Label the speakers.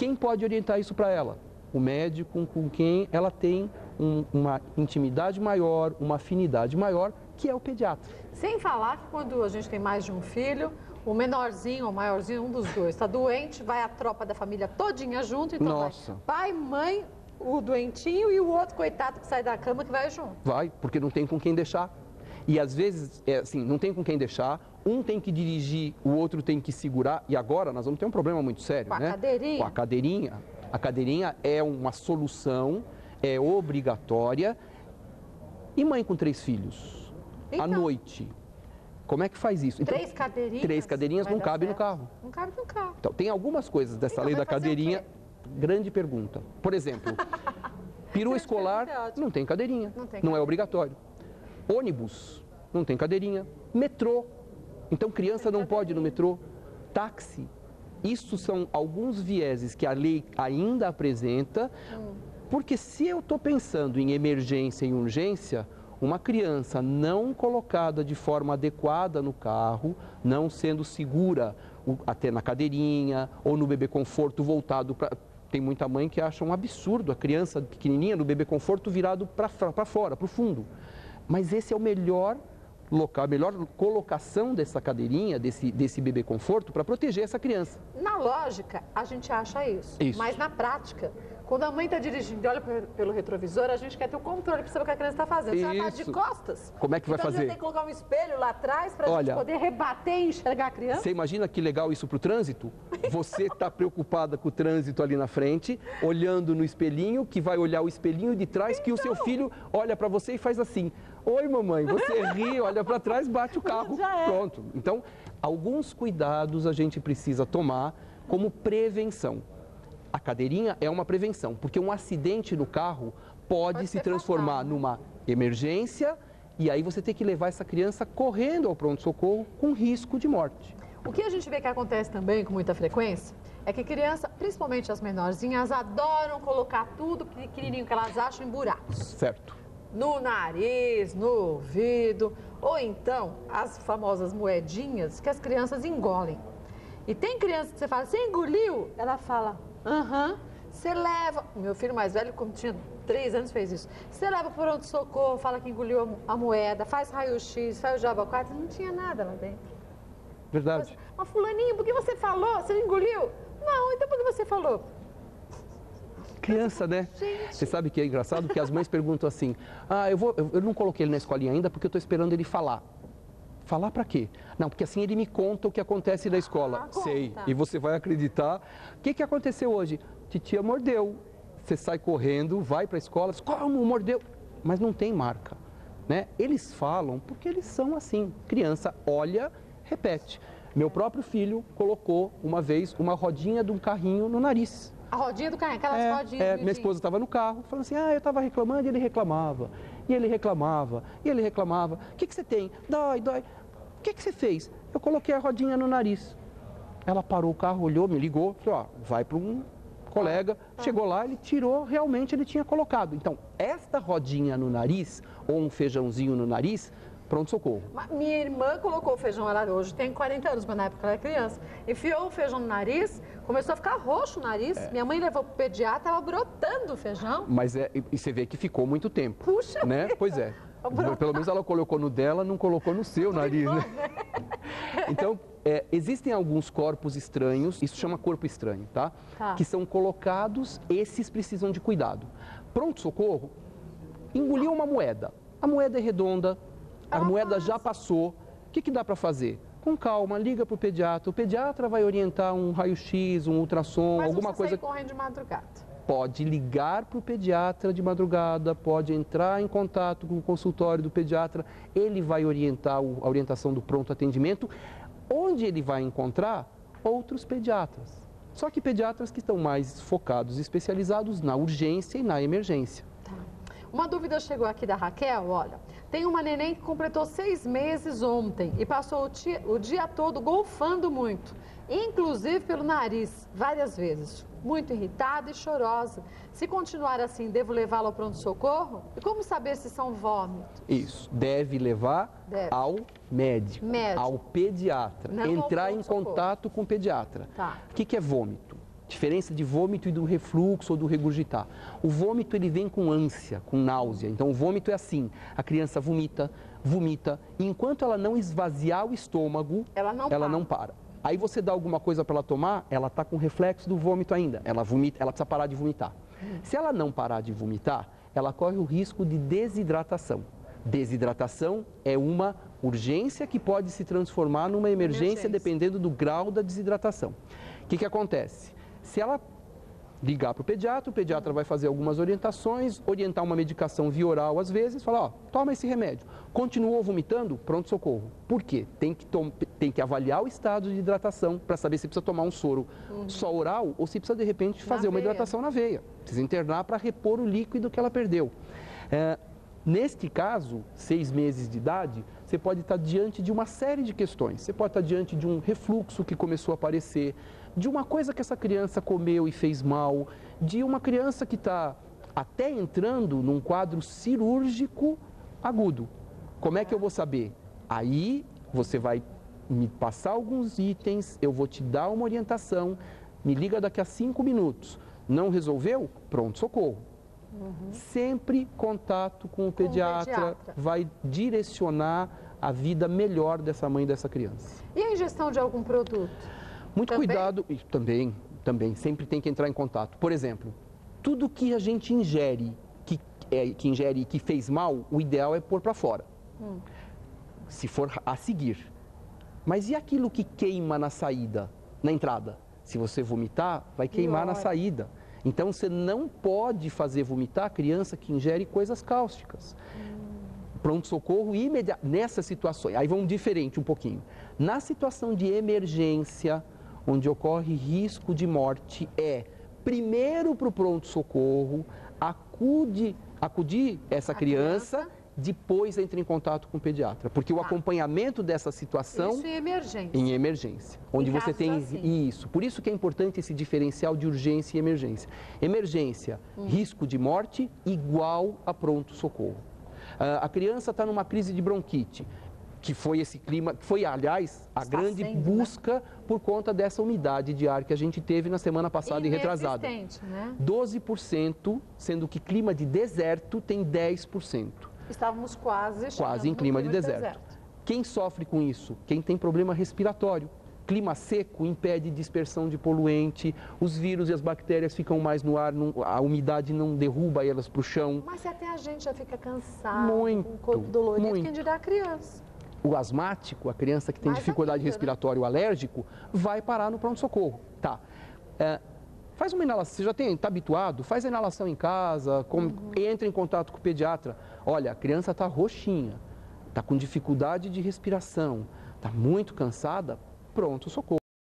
Speaker 1: quem pode orientar isso para ela? O médico com quem ela tem uma intimidade maior, uma afinidade maior, que é o pediatra.
Speaker 2: Sem falar que quando a gente tem mais de um filho, o menorzinho ou o maiorzinho, um dos dois, está doente, vai a tropa da família todinha junto, então
Speaker 1: Nossa.
Speaker 2: vai pai, mãe, o doentinho e o outro coitado que sai da cama que vai junto.
Speaker 1: Vai, porque não tem com quem deixar. E às vezes, assim, não tem com quem deixar, um tem que dirigir, o outro tem que segurar, e agora nós vamos ter um problema muito sério,
Speaker 2: Com a
Speaker 1: né?
Speaker 2: cadeirinha?
Speaker 1: Com a cadeirinha. A cadeirinha é uma solução, é obrigatória. E mãe com 3 filhos,
Speaker 2: Então.
Speaker 1: à noite, como é que faz isso? Então,
Speaker 2: 3 cadeirinhas?
Speaker 1: 3 cadeirinhas
Speaker 2: Vai
Speaker 1: não
Speaker 2: dar
Speaker 1: cabem no
Speaker 2: certo.
Speaker 1: carro.
Speaker 2: Não cabe no carro.
Speaker 1: Então, tem algumas coisas dessa
Speaker 2: Então,
Speaker 1: lei
Speaker 2: vai
Speaker 1: da
Speaker 2: fazer o
Speaker 1: cadeirinha.
Speaker 2: quê?
Speaker 1: Grande pergunta. Por exemplo, perua escolar
Speaker 2: pergunta é ótima.
Speaker 1: não tem cadeirinha,
Speaker 2: Não tem
Speaker 1: não é
Speaker 2: cadeirinha.
Speaker 1: obrigatório. Ônibus não tem cadeirinha. Metrô, então criança não pode ir no metrô. Táxi, isso são alguns vieses que a lei ainda apresenta, porque se eu estou pensando em emergência e urgência, uma criança não colocada de forma adequada no carro, não sendo segura até na cadeirinha ou no bebê conforto voltado para... Tem muita mãe que acha um absurdo a criança pequenininha no bebê conforto virado para fora, para o fundo. Mas esse é o melhor local, a melhor colocação dessa cadeirinha, desse bebê conforto para proteger essa criança.
Speaker 2: Na lógica, a gente acha isso.
Speaker 1: Isso.
Speaker 2: Mas na prática, quando a mãe está dirigindo e olha pelo retrovisor, a gente quer ter o controle para saber o que a criança está fazendo. Se ela está de
Speaker 1: Isso.
Speaker 2: costas,
Speaker 1: Como é que vai
Speaker 2: então
Speaker 1: fazer?
Speaker 2: a gente tem que colocar um espelho lá atrás para a gente
Speaker 1: Olha,
Speaker 2: poder rebater e enxergar a criança.
Speaker 1: Você imagina que legal isso para o trânsito? Você está preocupada com o trânsito ali na frente, olhando no espelhinho, que vai olhar o espelhinho de trás, que o seu filho olha para você e faz assim: oi, mamãe. Você ri, olha para trás, bate o carro.
Speaker 2: Já é.
Speaker 1: Pronto. Então, alguns cuidados a gente precisa tomar como prevenção. A cadeirinha é uma prevenção, porque um acidente no carro pode se
Speaker 2: ser
Speaker 1: transformar
Speaker 2: fatal, né?
Speaker 1: numa emergência e aí você tem que levar essa criança correndo ao pronto-socorro com risco de morte.
Speaker 2: O que a gente vê que acontece também com muita frequência é que criança, principalmente as menorzinhas, adoram colocar tudo pequenininho que elas acham em buracos.
Speaker 1: Certo.
Speaker 2: No nariz, no ouvido, ou então as famosas moedinhas que as crianças engolem. E tem criança que você fala, você engoliu? Ela fala, aham. Você leva, o meu filho mais velho, como tinha 3 anos, fez isso. Você leva para o pronto-socorro, fala que engoliu a moeda, faz raio-x, faz o diabo 4, não tinha nada lá dentro.
Speaker 1: Verdade.
Speaker 2: Mas fulaninho, por que você falou? Você engoliu? Não, então por que você falou?
Speaker 1: Criança, né?
Speaker 2: Gente.
Speaker 1: Você sabe que é engraçado? Porque as mães perguntam assim, eu não coloquei ele na escolinha ainda porque eu estou esperando ele falar. Falar para quê? Não, porque assim ele me conta o que acontece na escola. Sei.
Speaker 2: Conta.
Speaker 1: E você vai acreditar. O que aconteceu hoje? Titia mordeu. Você sai correndo, vai para a escola, diz, como mordeu? Mas não tem marca, né? Eles falam porque eles são assim. Criança olha, repete. Meu próprio filho colocou uma vez uma rodinha de um carrinho no nariz.
Speaker 2: A rodinha do carrinho, aquelas rodinhas.
Speaker 1: Minha esposa estava no carro, falando assim, eu estava reclamando e ele reclamava. E ele reclamava, e ele reclamava. O que você tem? Dói. O que você fez? Eu coloquei a rodinha no nariz. Ela parou o carro, olhou, me ligou, falou, vai para um colega. Chegou lá, ele tirou, realmente ele tinha colocado. Então, esta rodinha no nariz, ou um feijãozinho no nariz, pronto-socorro.
Speaker 2: Minha irmã colocou o feijão, ela hoje tem 40 anos, mas na época ela era criança. Enfiou o feijão no nariz, começou a ficar roxo o nariz. Minha mãe levou pro pediatra, estava brotando o feijão.
Speaker 1: Mas e você vê que ficou muito tempo.
Speaker 2: Puxa
Speaker 1: né?
Speaker 2: vida.
Speaker 1: Pois é. Pelo menos ela colocou no dela, não colocou no seu nariz, né? Então, existem alguns corpos estranhos, isso chama corpo estranho, tá? Que são colocados, esses precisam de cuidado. Pronto-socorro, engoliu uma moeda. A moeda é redonda, a moeda já passou. O que dá para fazer? Com calma, liga para o pediatra vai orientar um raio-x, um ultrassom,
Speaker 2: Mas
Speaker 1: alguma
Speaker 2: você
Speaker 1: coisa.
Speaker 2: sai correndo de madrugada.
Speaker 1: Pode ligar para o pediatra de madrugada, pode entrar em contato com o consultório do pediatra, ele vai orientar a orientação do pronto atendimento, onde ele vai encontrar outros pediatras. Só que pediatras que estão mais focados e especializados na urgência e na emergência.
Speaker 2: Uma dúvida chegou aqui da Raquel, olha, tem uma neném que completou 6 meses ontem e passou o dia todo golfando muito, inclusive pelo nariz, várias vezes, muito irritada e chorosa. Se continuar assim, devo levá-la ao pronto-socorro? E como saber se são vômitos?
Speaker 1: Isso, deve levar ao médico, ao pediatra,
Speaker 2: Não
Speaker 1: entrar
Speaker 2: ao
Speaker 1: em
Speaker 2: pronto-socorro.
Speaker 1: contato com o pediatra.
Speaker 2: Tá.
Speaker 1: O que é vômito? Diferença de vômito e do refluxo ou do regurgitar. O vômito ele vem com ânsia, com náusea. Então o vômito é assim, a criança vomita, e enquanto ela não esvaziar o estômago, ela não para. Aí você dá alguma coisa para ela tomar, ela está com reflexo do vômito ainda, ela vomita, ela precisa parar de vomitar. Se ela não parar de vomitar, ela corre o risco de desidratação. Desidratação é uma urgência que pode se transformar numa emergência dependendo do grau da desidratação. O que acontece? Se ela ligar para o pediatra vai fazer algumas orientações, orientar uma medicação via oral às vezes, falar, ó, toma esse remédio. Continuou vomitando? Pronto-socorro. Por quê? Tem que avaliar o estado de hidratação para saber se precisa tomar um soro só oral ou se precisa de repente fazer uma hidratação na veia. Precisa internar para repor o líquido que ela perdeu. Neste caso, 6 meses de idade, você pode estar diante de uma série de questões. Você pode estar diante de um refluxo que começou a aparecer, de uma coisa que essa criança comeu e fez mal, de uma criança que está até entrando num quadro cirúrgico agudo. Como é que eu vou saber? Aí você vai me passar alguns itens, eu vou te dar uma orientação, me liga daqui a 5 minutos. Não resolveu? Pronto-socorro. Sempre contato com o pediatra vai direcionar a vida melhor dessa mãe e dessa criança.
Speaker 2: E a ingestão de algum produto?
Speaker 1: Muito cuidado, e também, sempre tem que entrar em contato. Por exemplo, tudo que a gente ingere, que ingere e que fez mal, o ideal é pôr para fora, se for a seguir. Mas e aquilo que queima na saída, na entrada? Se você vomitar, vai queimar na saída. Então, você não pode fazer vomitar a criança que ingere coisas cáusticas. Pronto-socorro imediato, nessas situações. Aí vamos diferente um pouquinho. Na situação de emergência, onde ocorre risco de morte, primeiro para o pronto-socorro, acudir essa criança, depois entra em contato com o pediatra. Porque o acompanhamento dessa situação...
Speaker 2: Isso em emergência.
Speaker 1: Em emergência. Onde você tem isso. Por isso que é importante esse diferencial de urgência e emergência. Emergência, risco de morte igual a pronto-socorro. A criança está numa crise de bronquite, que foi esse clima, foi, aliás, a grande busca por conta dessa umidade de ar que a gente teve na semana passada e retrasada.
Speaker 2: Né?
Speaker 1: 12%, sendo que clima de deserto tem 10%.
Speaker 2: Estávamos
Speaker 1: quase em clima de deserto. Quem sofre com isso? Quem tem problema respiratório. Clima seco impede dispersão de poluente, os vírus e as bactérias ficam mais no ar, a umidade não derruba elas para o chão.
Speaker 2: Mas até a gente já fica cansado, com o corpo dolorido, quem dirá a criança?
Speaker 1: O asmático, a criança que tem dificuldade respiratória, o alérgico, vai parar no pronto-socorro. Tá. Faz uma inalação, você já está habituado, faz a inalação em casa, entra em contato com o pediatra. Olha, a criança está roxinha, está com dificuldade de respiração, está muito cansada, pronto, socorro.